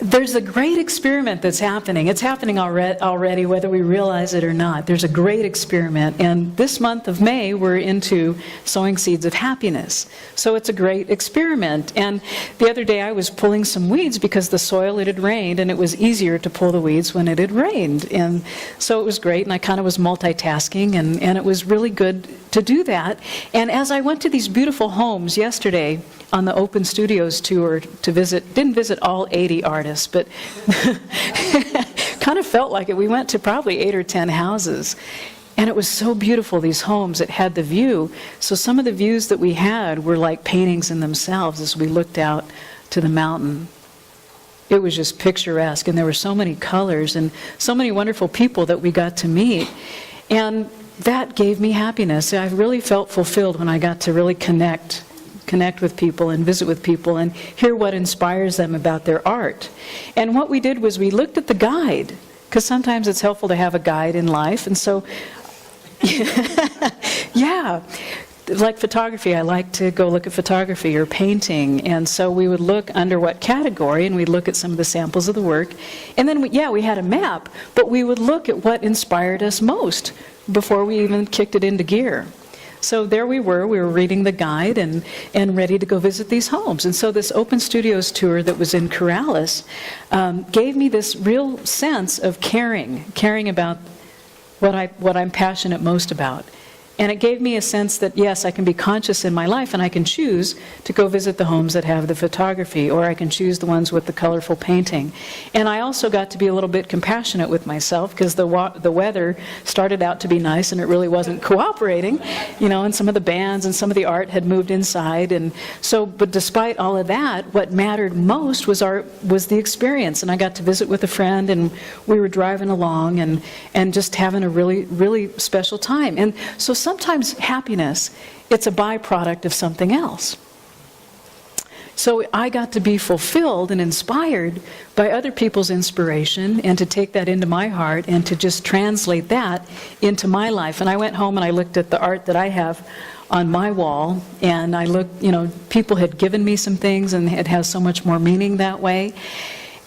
There's a great experiment that's happening. It's happening already, whether we realize it or not. There's a great experiment. And this month of May, we're into sowing seeds of happiness. So it's a great experiment. And the other day, I was pulling some weeds because the soil, it had rained, and it was easier to pull the weeds when it had rained. And so it was great, and I kind of was multitasking, and it was really good to do that. And as I went to these beautiful homes yesterday on the Open Studios tour to visit, didn't visit all 80 artists, but kind of felt like it. We went to probably 8 or 10 houses. And it was so beautiful, these homes. It had the view. So some of the views that we had were like paintings in themselves as we looked out to the mountain. It was just picturesque, and there were so many colors and so many wonderful people that we got to meet. And that gave me happiness. I really felt fulfilled when I got to really connect with people and visit with people and hear what inspires them about their art. And what we did was we looked at the guide, because sometimes it's helpful to have a guide in life. And so, yeah, like photography, I like to go look at photography or painting. And so we would look under what category, and we'd look at some of the samples of the work. And then, we had a map, but we would look at what inspired us most before we even kicked it into gear. So there we were reading the guide and ready to go visit these homes. And so this Open Studios tour that was in Corrales gave me this real sense of caring about what I'm passionate most about. And it gave me a sense that, yes, I can be conscious in my life, and I can choose to go visit the homes that have the photography, or I can choose the ones with the colorful painting. And I also got to be a little bit compassionate with myself, because the weather started out to be nice, and it really wasn't cooperating, and some of the bands and some of the art had moved inside. And so, but despite all of that, what mattered most was the experience. And I got to visit with a friend, and we were driving along and just having a really, really special time. And so sometimes happiness, it's a byproduct of something else. So I got to be fulfilled and inspired by other people's inspiration, and to take that into my heart and to just translate that into my life. And I went home and I looked at the art that I have on my wall, and I looked, people had given me some things, and it has so much more meaning that way.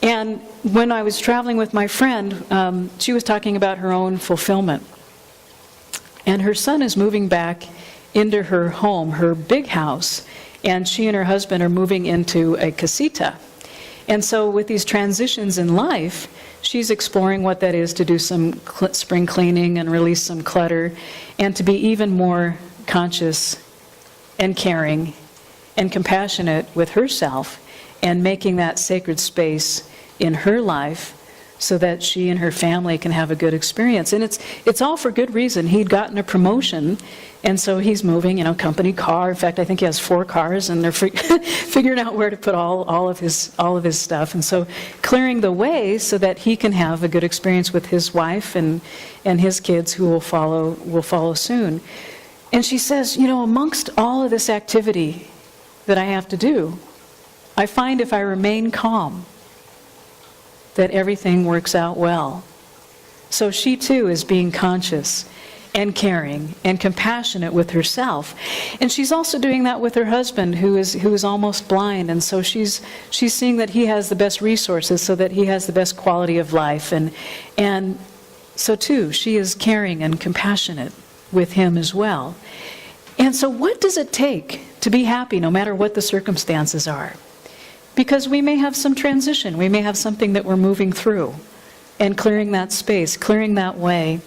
And when I was traveling with my friend, she was talking about her own fulfillment. And her son is moving back into her home, her big house, and she and her husband are moving into a casita. And so with these transitions in life, she's exploring what that is to do some spring cleaning and release some clutter, and to be even more conscious and caring and compassionate with herself, and making that sacred space in her life so that she and her family can have a good experience. And it's all for good reason. He'd gotten a promotion, and so he's moving, company car. In fact, I think he has 4 cars, and they're figuring out where to put all of his stuff. And so clearing the way so that he can have a good experience with his wife and his kids, who will follow soon. And she says, amongst all of this activity that I have to do, I find if I remain calm, that everything works out well. So she too is being conscious and caring and compassionate with herself. And she's also doing that with her husband, who is almost blind. And so she's seeing that he has the best resources so that he has the best quality of life. And so too, she is caring and compassionate with him as well. And so what does it take to be happy, no matter what the circumstances are? Because we may have some transition. We may have something that we're moving through, and clearing that space, clearing that way.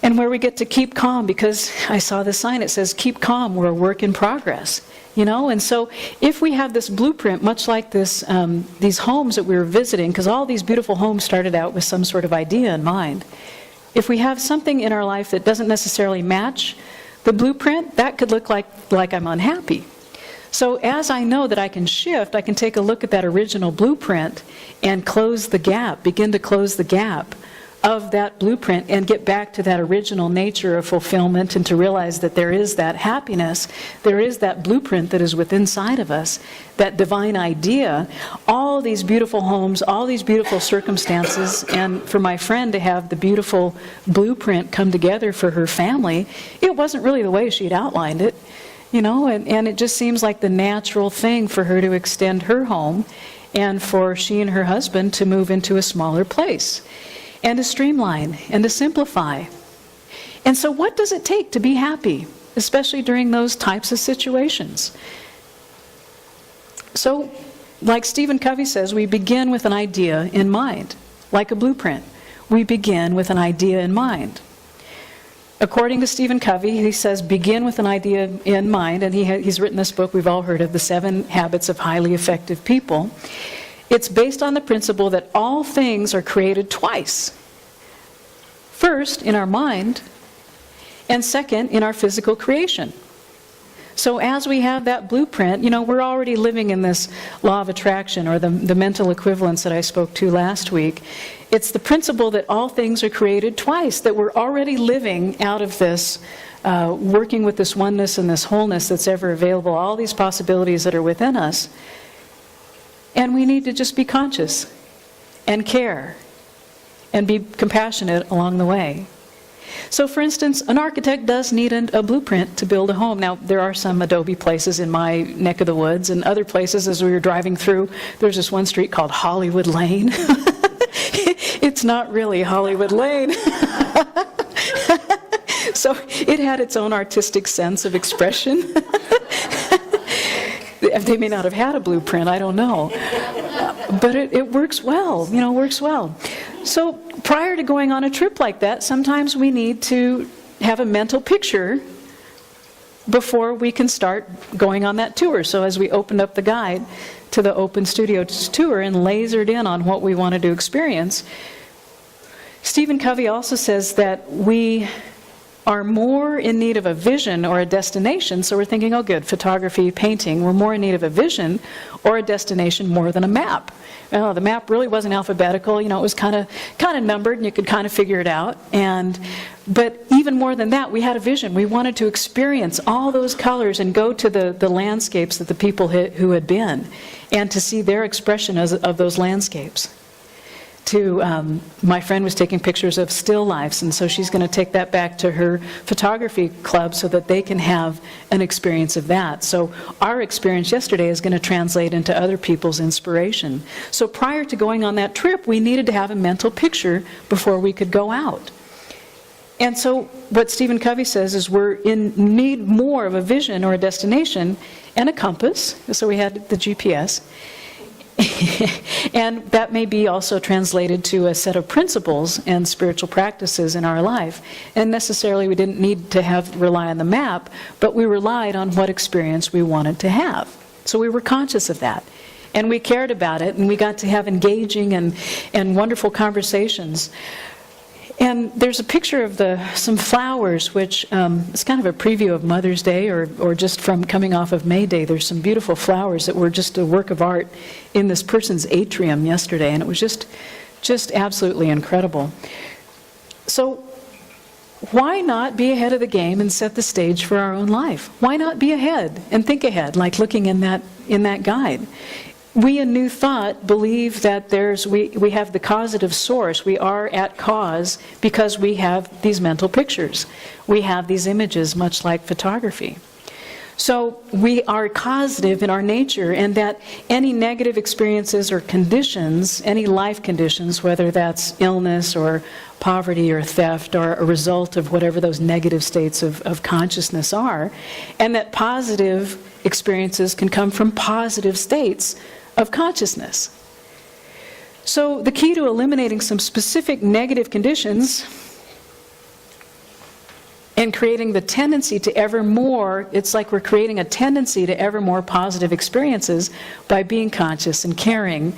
And where we get to keep calm, because I saw the sign, it says, keep calm, we're a work in progress. And so if we have this blueprint, much like this, these homes that we were visiting, because all these beautiful homes started out with some sort of idea in mind. If we have something in our life that doesn't necessarily match the blueprint, that could look like I'm unhappy. So as I know that I can shift, I can take a look at that original blueprint and close the gap, begin to close the gap of that blueprint, and get back to that original nature of fulfillment, and to realize that there is that happiness, there is that blueprint that is within inside of us, that divine idea, all these beautiful homes, all these beautiful circumstances. And for my friend to have the beautiful blueprint come together for her family, it wasn't really the way she'd outlined it. And it just seems like the natural thing for her to extend her home and for she and her husband to move into a smaller place, and to streamline, and to simplify. And so what does it take to be happy, especially during those types of situations? So, like Stephen Covey says, we begin with an idea in mind, like a blueprint. We begin with an idea in mind. According to Stephen Covey, he says, begin with an idea in mind, and he's written this book we've all heard of, The 7 Habits of Highly Effective People. It's based on the principle that all things are created twice. First, in our mind, and second, in our physical creation. So as we have that blueprint, we're already living in this law of attraction, or the mental equivalence that I spoke to last week. It's the principle that all things are created twice, that we're already living out of this, working with this oneness and this wholeness that's ever available, all these possibilities that are within us. And we need to just be conscious and care and be compassionate along the way. So, for instance, an architect does need a blueprint to build a home. Now, there are some adobe places in my neck of the woods, and other places as we were driving through. There's this one street called Hollywood Lane. It's not really Hollywood Lane. So it had its own artistic sense of expression. They may not have had a blueprint, I don't know. But it works well, works well. So prior to going on a trip like that, sometimes we need to have a mental picture before we can start going on that tour. So as we opened up the guide to the Open Studios tour and lasered in on what we wanted to experience, Stephen Covey also says that we are more in need of a vision or a destination. So we're thinking, oh good, photography, painting, we're more in need of a vision or a destination more than a map. The map really wasn't alphabetical, it was kind of numbered and you could kind of figure it out. But even more than that, we had a vision. We wanted to experience all those colors and go to the landscapes that the people who had been, and to see their expression of those landscapes. My friend was taking pictures of still lifes, and so she's going to take that back to her photography club so that they can have an experience of that. So our experience yesterday is going to translate into other people's inspiration. So prior to going on that trip, we needed to have a mental picture before we could go out. And so what Stephen Covey says is we're in need more of a vision or a destination and a compass. So we had the GPS. And that may be also translated to a set of principles and spiritual practices in our life. And necessarily we didn't need to rely on the map, but we relied on what experience we wanted to have. So we were conscious of that. And we cared about it, and we got to have engaging and wonderful conversations. And there's a picture of some flowers, which is kind of a preview of Mother's Day, or just from coming off of May Day. There's some beautiful flowers that were just a work of art in this person's atrium yesterday, and it was just absolutely incredible. So why not be ahead of the game and set the stage for our own life? Why not be ahead and think ahead, like looking in that guide? We in New Thought believe that we have the causative source. We are at cause because we have these mental pictures. We have these images, much like photography. So we are causative in our nature, and that any negative experiences or conditions, any life conditions, whether that's illness or poverty or theft or a result of whatever those negative states of consciousness are, and that positive experiences can come from positive states of consciousness. So the key to eliminating some specific negative conditions and creating the tendency to ever more, it's like we're creating a tendency to ever more positive experiences by being conscious and caring.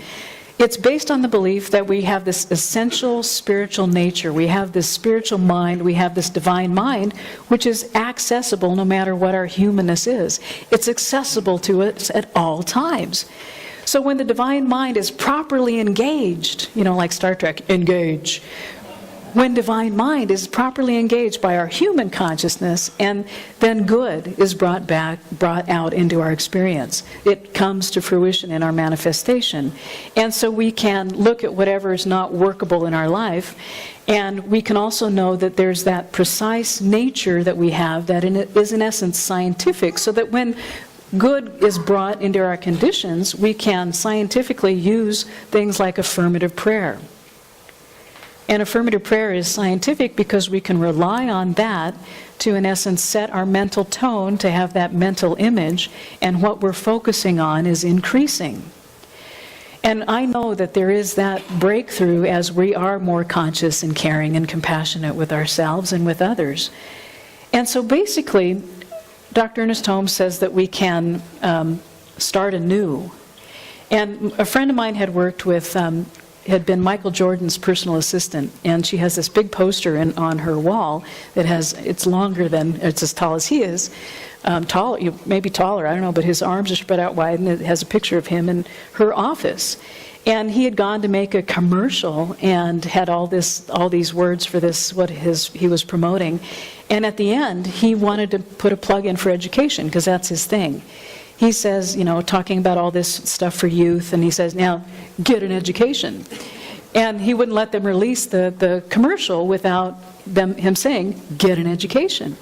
It's based on the belief that we have this essential spiritual nature. We have this spiritual mind, we have this divine mind, which is accessible no matter what our humanness is. It's accessible to us at all times. So when the divine mind is properly engaged, like Star Trek, engage. When divine mind is properly engaged by our human consciousness, and then good is brought out into our experience. It comes to fruition in our manifestation. And so we can look at whatever is not workable in our life, and we can also know that there's that precise nature that we have that is in essence scientific, so that when good is brought into our conditions, we can scientifically use things like affirmative prayer. And affirmative prayer is scientific because we can rely on that to, in essence, set our mental tone to have that mental image, and what we're focusing on is increasing. And I know that there is that breakthrough as we are more conscious and caring and compassionate with ourselves and with others. And so basically, Dr. Ernest Holmes says that we can start anew. And a friend of mine had worked with, had been Michael Jordan's personal assistant, and she has this big poster on her wall that has, it's longer than, it's as tall as he is, tall, maybe taller, I don't know, but his arms are spread out wide, and it has a picture of him in her office. And he had gone to make a commercial and had all these words for this, he was promoting. And at the end, he wanted to put a plug in for education, because that's his thing. He says, talking about all this stuff for youth, and he says, now, get an education. And he wouldn't let them release the commercial without him saying, get an education.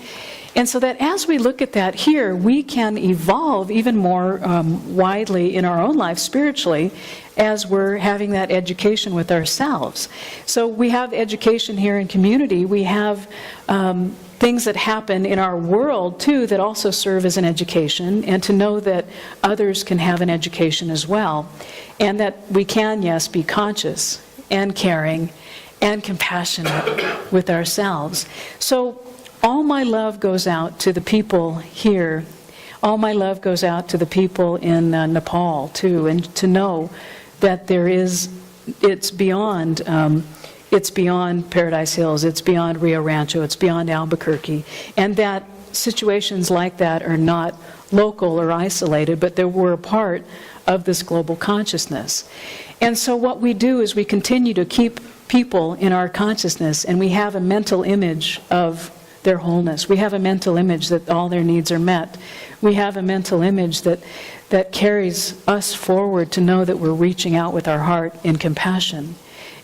And so that as we look at that here, we can evolve even more widely in our own life spiritually as we're having that education with ourselves. So we have education here in community. We have things that happen in our world, too, that also serve as an education, and to know that others can have an education as well. And that we can, yes, be conscious and caring and compassionate with ourselves. So all my love goes out to the people here. All my love goes out to the people in Nepal, too, and to know that it's beyond Paradise Hills, it's beyond Rio Rancho, it's beyond Albuquerque, and that situations like that are not local or isolated, but that we're a part of this global consciousness. And so what we do is we continue to keep people in our consciousness, and we have a mental image of their wholeness. We have a mental image that all their needs are met. We have a mental image that carries us forward to know that we're reaching out with our heart in compassion,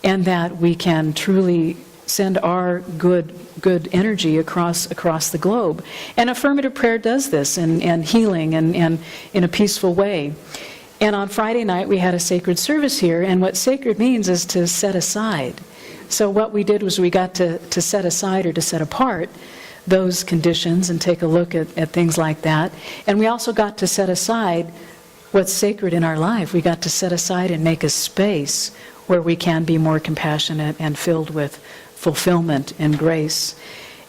and that we can truly send our good energy across the globe. And affirmative prayer does this, and healing, and in a peaceful way. And on Friday night we had a sacred service here, and what sacred means is to set aside. So what we did was we got to set aside, or to set apart, those conditions and take a look at things like that. And we also got to set aside what's sacred in our life. We got to set aside and make a space where we can be more compassionate and filled with fulfillment and grace.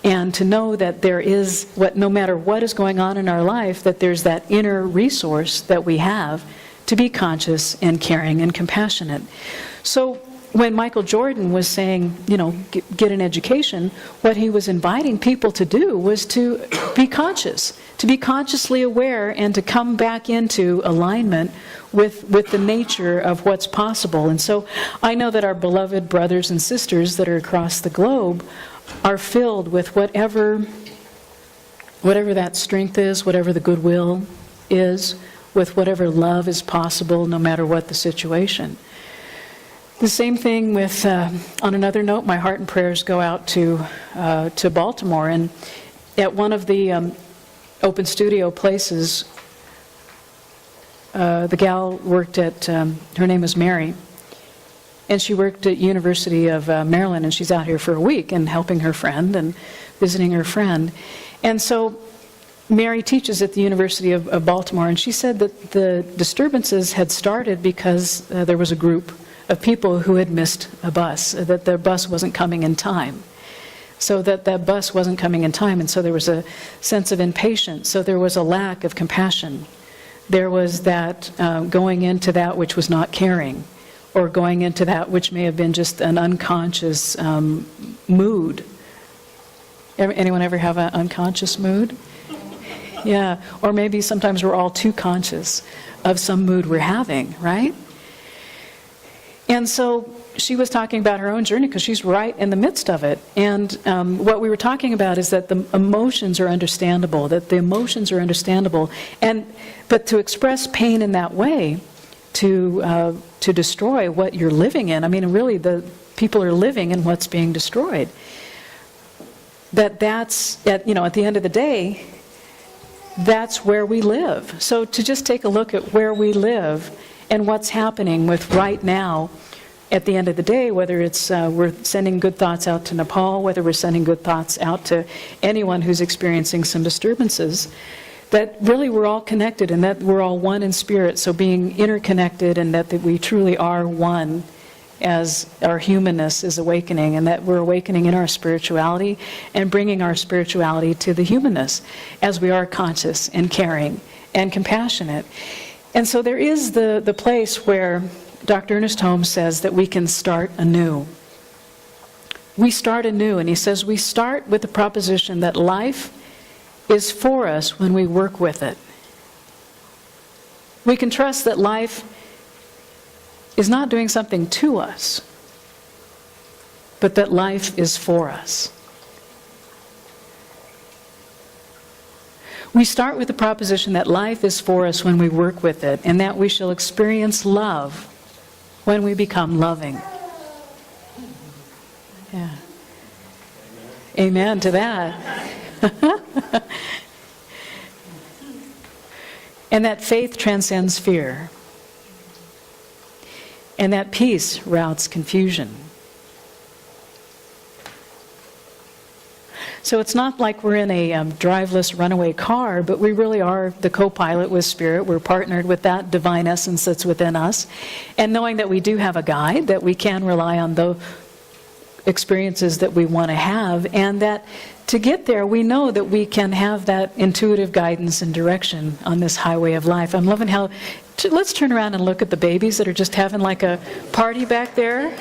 And to know that there is, no matter what is going on in our life, that there's that inner resource that we have to be conscious and caring and compassionate. So when Michael Jordan was saying, get an education, what he was inviting people to do was to be conscious, to be consciously aware, and to come back into alignment with the nature of what's possible. And so I know that our beloved brothers and sisters that are across the globe are filled with whatever that strength is, whatever the goodwill is, with whatever love is possible, no matter what the situation. The same thing with, on another note, my heart and prayers go out to Baltimore. And at one of the open studio places, the gal worked at, her name was Mary, and she worked at University of Maryland, and she's out here for a week and helping her friend and visiting her friend. And so Mary teaches at the University of Baltimore, and she said that the disturbances had started because there was a group of people who had missed a bus, that their bus wasn't coming in time. So that bus wasn't coming in time, and so there was a sense of impatience. So there was a lack of compassion. There was that going into that which was not caring, or going into that which may have been just an unconscious mood. Anyone ever have an unconscious mood? Yeah, or maybe sometimes we're all too conscious of some mood we're having, right? And so she was talking about her own journey because she's right in the midst of it. And what we were talking about is that the emotions are understandable, but to express pain in that way, to destroy what you're living in, I mean, really the people are living in what's being destroyed. That's, at the end of the day, that's where we live. So to just take a look at where we live and what's happening with right now, at the end of the day, whether it's we're sending good thoughts out to Nepal, whether we're sending good thoughts out to anyone who's experiencing some disturbances, that really we're all connected and that we're all one in spirit. So being interconnected and that we truly are one as our humanness is awakening, and that we're awakening in our spirituality and bringing our spirituality to the humanness as we are conscious and caring and compassionate. And so there is the place where Dr. Ernest Holmes says that we can start anew. We start anew, and he says we start with the proposition that life is for us when we work with it. We can trust that life is not doing something to us, but that life is for us. We start with the proposition that life is for us when we work with it, and that we shall experience love when we become loving. Yeah. Amen to that. And that faith transcends fear. And that peace routs confusion. So it's not like we're in a driveless runaway car, but we really are the co-pilot with Spirit. We're partnered with that divine essence that's within us. And knowing that we do have a guide, that we can rely on the experiences that we want to have, and that to get there, we know that we can have that intuitive guidance and direction on this highway of life. I'm loving how... Let's turn around and look at the babies that are just having like a party back there.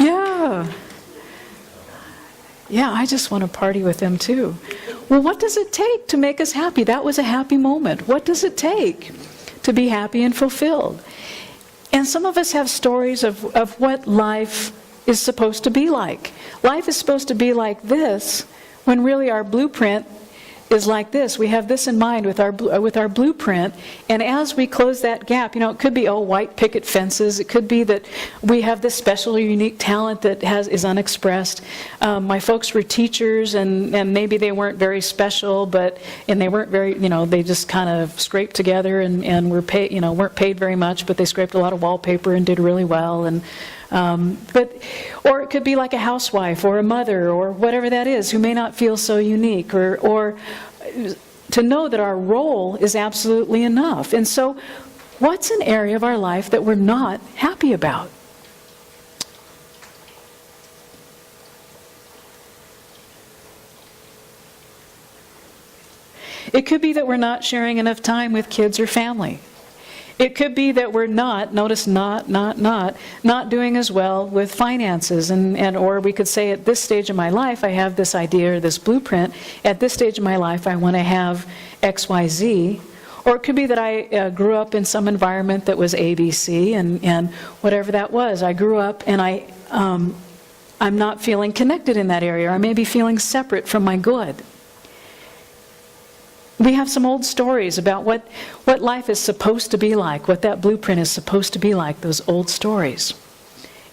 Yeah. Yeah, I just want to party with them too. Well, what does it take to make us happy? That was a happy moment. What does it take to be happy and fulfilled? And some of us have stories of what life is supposed to be like. Life is supposed to be like this, when really our blueprint is like this. We have this in mind with our blueprint, and as we close that gap, it could be white picket fences. It could be that we have this special or unique talent that is unexpressed. My folks were teachers, and maybe they weren't very special, and they weren't very, they just kind of scraped together and were paid, weren't paid very much, but they scraped a lot of wallpaper and did really well. And or it could be like a housewife or a mother or whatever that is, who may not feel so unique, or to know that our role is absolutely enough. And so, what's an area of our life that we're not happy about? It could be that we're not sharing enough time with kids or family. It could be that we're not doing as well with finances, and or we could say at this stage of my life I have this idea or this blueprint. At this stage of my life I want to have X, Y, Z. Or it could be that I grew up in some environment that was ABC, and whatever that was. I grew up and I'm not feeling connected in that area. I may be feeling separate from my good. We have some old stories about what life is supposed to be like, what that blueprint is supposed to be like, those old stories.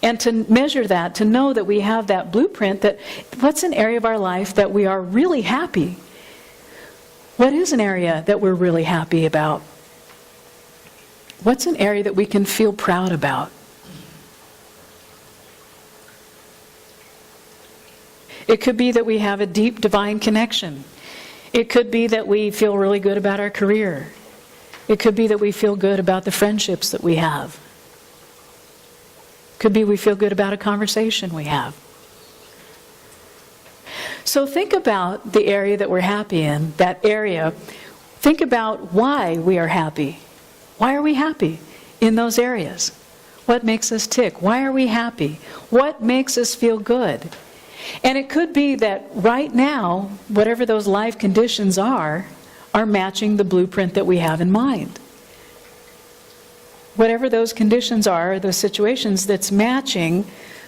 And to measure that, to know that we have that blueprint, that what's an area of our life that we are really happy? What is an area that we're really happy about? What's an area that we can feel proud about? It could be that we have a deep divine connection. It could be that we feel really good about our career. It could be that we feel good about the friendships that we have. It could be we feel good about a conversation we have. So think about the area that we're happy in, that area. Think about why we are happy. Why are we happy in those areas? What makes us tick? Why are we happy? What makes us feel good? And it could be that right now, whatever those life conditions are matching the blueprint that we have in mind. Whatever those conditions are, those situations that's matching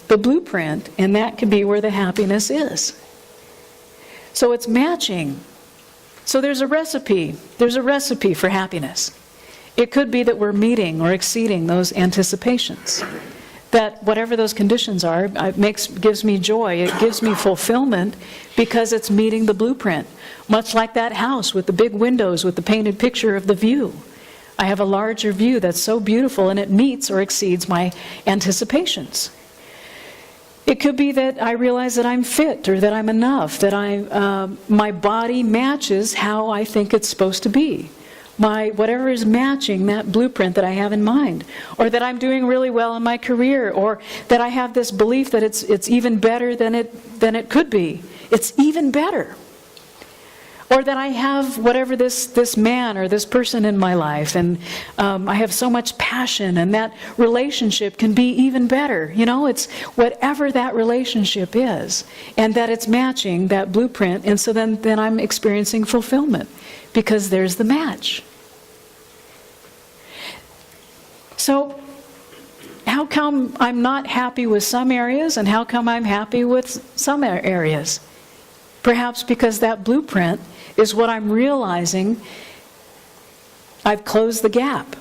the blueprint, and that could be where the happiness is. So it's matching. So there's a recipe for happiness. It could be that we're meeting or exceeding those anticipations. that whatever those conditions are, gives me joy, it gives me fulfillment because it's meeting the blueprint. Much like that house with the big windows with the painted picture of the view. I have a larger view that's so beautiful and it meets or exceeds my anticipations. It could be that I realize that I'm fit or that I'm enough, that my body matches how I think it's supposed to be. Whatever is matching that blueprint that I have in mind. Or that I'm doing really well in my career, or that I have this belief that it's even better than it could be. It's even better. Or that I have whatever this man or this person in my life, and I have so much passion, and that relationship can be even better. It's whatever that relationship is, and that it's matching that blueprint, and so then I'm experiencing fulfillment, because there's the match. So, how come I'm not happy with some areas, and how come I'm happy with some areas? Perhaps because that blueprint is what I'm realizing I've closed the gap.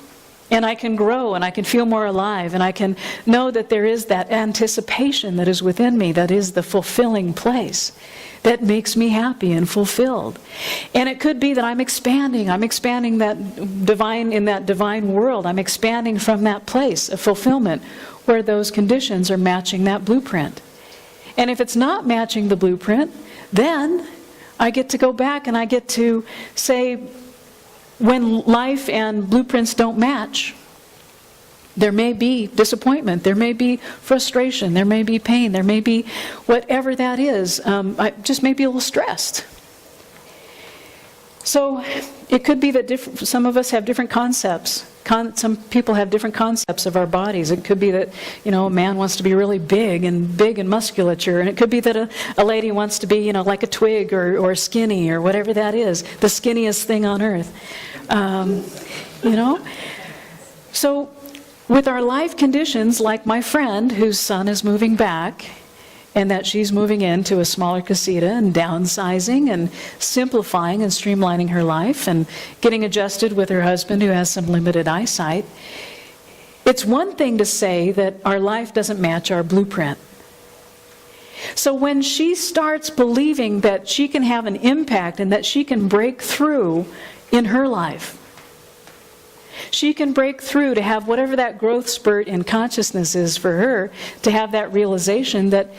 And I can grow, and I can feel more alive, and I can know that there is that anticipation that is within me, that is the fulfilling place, that makes me happy and fulfilled. And it could be that I'm expanding that divine world. I'm expanding from that place of fulfillment where those conditions are matching that blueprint. And if it's not matching the blueprint, then I get to go back and I get to say, when life and blueprints don't match, there may be disappointment, there may be frustration, there may be pain, there may be whatever that is. I just may be a little stressed. So it could be that some of us have different concepts. Some people have different concepts of our bodies. It could be that, a man wants to be really big and musculature, and it could be that a lady wants to be, like a twig or skinny or whatever that is, the skinniest thing on earth. So with our life conditions, like my friend whose son is moving back, and that she's moving into a smaller casita and downsizing and simplifying and streamlining her life and getting adjusted with her husband who has some limited eyesight. It's one thing to say that our life doesn't match our blueprint. So when she starts believing that she can have an impact and that she can break through in her life, she can break through to have whatever that growth spurt in consciousness is for her, to have that realization that,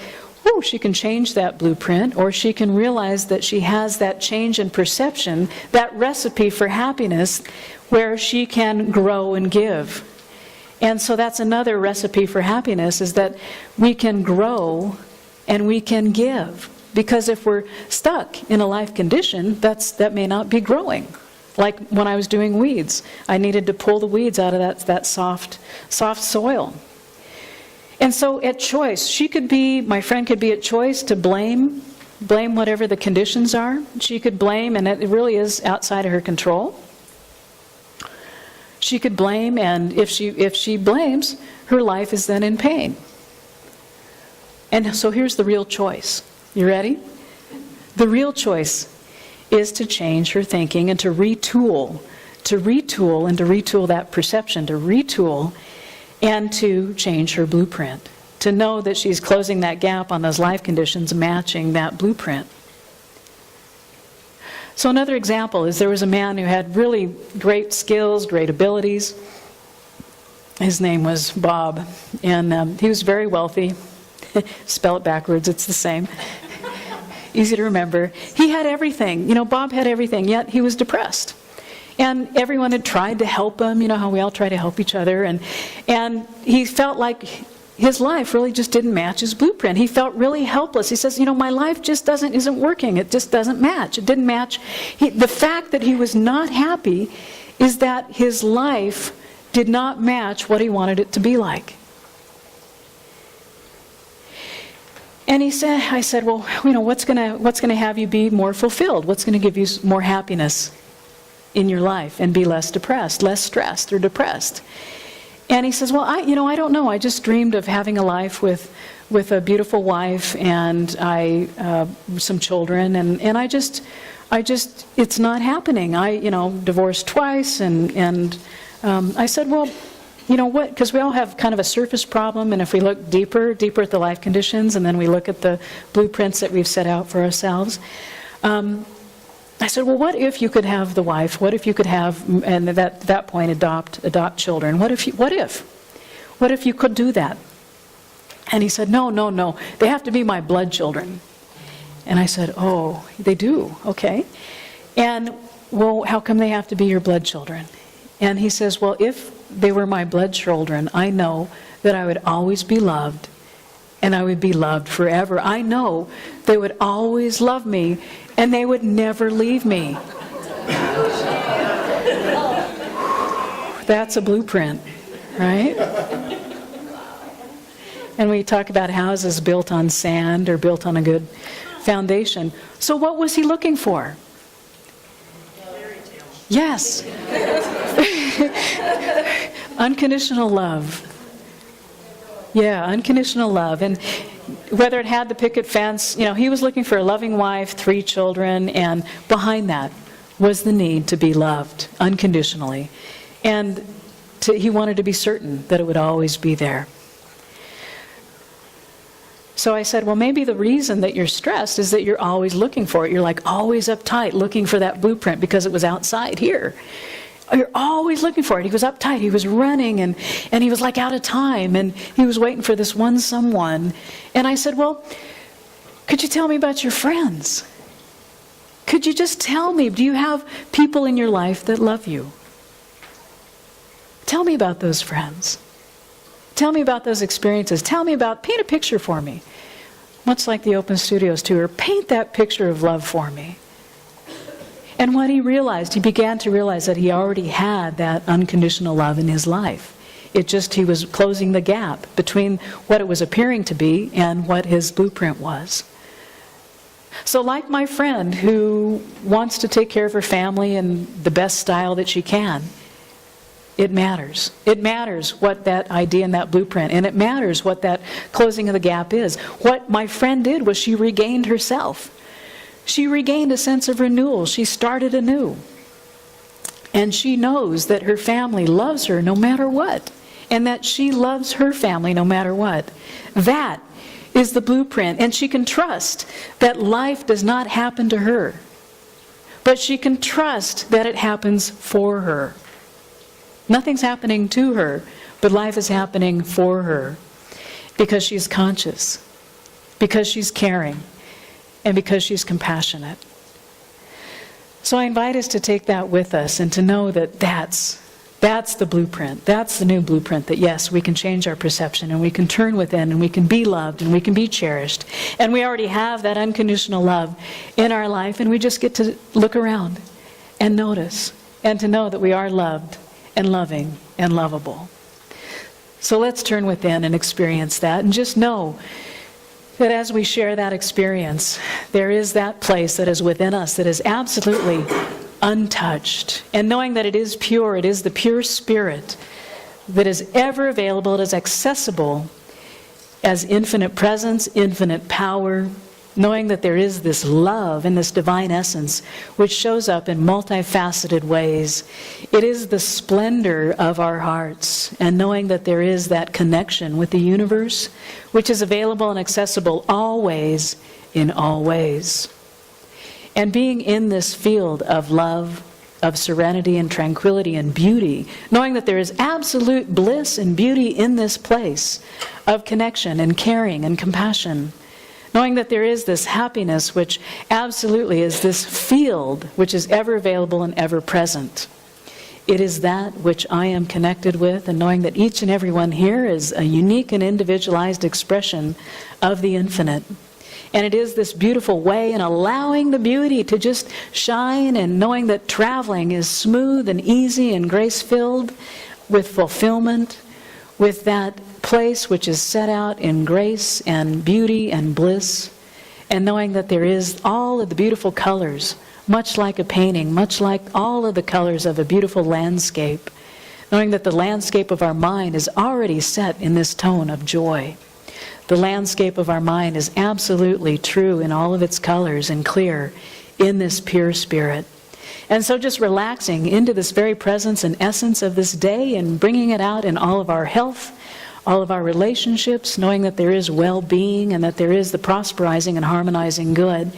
she can change that blueprint, or she can realize that she has that change in perception, that recipe for happiness where she can grow and give. And so that's another recipe for happiness, is that we can grow and we can give. Because if we're stuck in a life condition, that may not be growing. Like when I was doing weeds, I needed to pull the weeds out of that soft soil. And so at choice, my friend could be at choice to blame whatever the conditions are. She could blame, and it really is outside of her control. She could blame, and if she blames, her life is then in pain. And so here's the real choice. You ready? The real choice is to change her thinking and to retool that perception, to retool and to change her blueprint, to know that she's closing that gap on those life conditions, matching that blueprint. So another example is there was a man who had really great skills, great abilities. His name was Bob, and he was very wealthy. Spell it backwards, it's the same. Easy to remember. He had everything. Bob had everything, yet he was depressed. And everyone had tried to help him, how we all try to help each other. And he felt like his life really just didn't match his blueprint. He felt really helpless. He says, my life just isn't working. It just doesn't match. It didn't match. The fact that he was not happy is that his life did not match what he wanted it to be like. And I said, well, what's going to have you be more fulfilled? What's going to give you more happiness in your life and be less depressed, less stressed or depressed? And he says, well, I don't know. I just dreamed of having a life with a beautiful wife and some children, and I just it's not happening. I divorced twice, and I said, well, what, because we all have kind of a surface problem, and if we look deeper at the life conditions, and then we look at the blueprints that we've set out for ourselves, I said, well, what if you could have the wife? What if you could have, and at that point, adopt children? What if you could do that? And he said, no, they have to be my blood children. And I said, oh, they do, okay. And, well, how come they have to be your blood children? And he says, well, if they were my blood children, I know that I would always be loved, and I would be loved forever. I know they would always love me, and they would never leave me. That's a blueprint, right? And we talk about houses built on sand or built on a good foundation. So what was he looking for? Yes. Unconditional love. Yeah, unconditional love. And whether it had the picket fence, he was looking for a loving wife, 3 children, and behind that was the need to be loved unconditionally. And he wanted to be certain that it would always be there. So I said, well, maybe the reason that you're stressed is that you're always looking for it. You're like always uptight looking for that blueprint because it was outside here. You're always looking for it. He was uptight. He was running and he was like out of time and he was waiting for this one someone. And I said, well, could you tell me about your friends? Could you just tell me, do you have people in your life that love you? Tell me about those friends. Tell me about those experiences. Paint a picture for me. Much like the Open Studios tour, paint that picture of love for me. And what he began to realize that he already had that unconditional love in his life. He was closing the gap between what it was appearing to be and what his blueprint was. So like my friend who wants to take care of her family in the best style that she can, it matters. It matters what that idea and that blueprint, and it matters what that closing of the gap is. What my friend did was she regained herself. She regained a sense of renewal. She started anew. And she knows that her family loves her no matter what, and that she loves her family no matter what. That is the blueprint, and she can trust that life does not happen to her, but she can trust that it happens for her. Nothing's happening to her, but life is happening for her because she's conscious, because she's caring, and because she's compassionate. So I invite us to take that with us and to know that that's the blueprint. That's the new blueprint that, yes, we can change our perception and we can turn within and we can be loved and we can be cherished. And we already have that unconditional love in our life, and we just get to look around and notice and to know that we are loved and loving and lovable. So let's turn within and experience that, and just know that as we share that experience, there is that place that is within us that is absolutely untouched. And knowing that it is pure, it is the pure spirit that is ever available, it is accessible as infinite presence, infinite power, knowing that there is this love and this divine essence which shows up in multifaceted ways. It is the splendor of our hearts, and knowing that there is that connection with the universe which is available and accessible always in all ways. And being in this field of love, of serenity and tranquility and beauty, knowing that there is absolute bliss and beauty in this place of connection and caring and compassion, knowing that there is this happiness which absolutely is this field which is ever available and ever present. It is that which I am connected with, and knowing that each and every one here is a unique and individualized expression of the infinite. And it is this beautiful way in allowing the beauty to just shine, and knowing that traveling is smooth and easy and grace-filled with fulfillment, with that place which is set out in grace and beauty and bliss, and knowing that there is all of the beautiful colors, much like a painting, much like all of the colors of a beautiful landscape, knowing that the landscape of our mind is already set in this tone of joy. The landscape of our mind is absolutely true in all of its colors and clear in this pure spirit. And so just relaxing into this very presence and essence of this day and bringing it out in all of our health, all of our relationships, knowing that there is well-being and that there is the prosperizing and harmonizing good,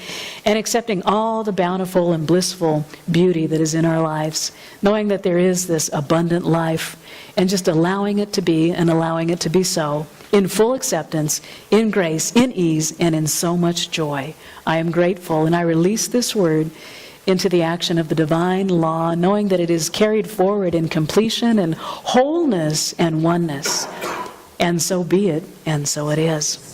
and accepting all the bountiful and blissful beauty that is in our lives, knowing that there is this abundant life, and just allowing it to be and allowing it to be so, in full acceptance, in grace, in ease, and in so much joy. I am grateful, and I release this word into the action of the divine law, knowing that it is carried forward in completion and wholeness and oneness. And so be it, and so it is.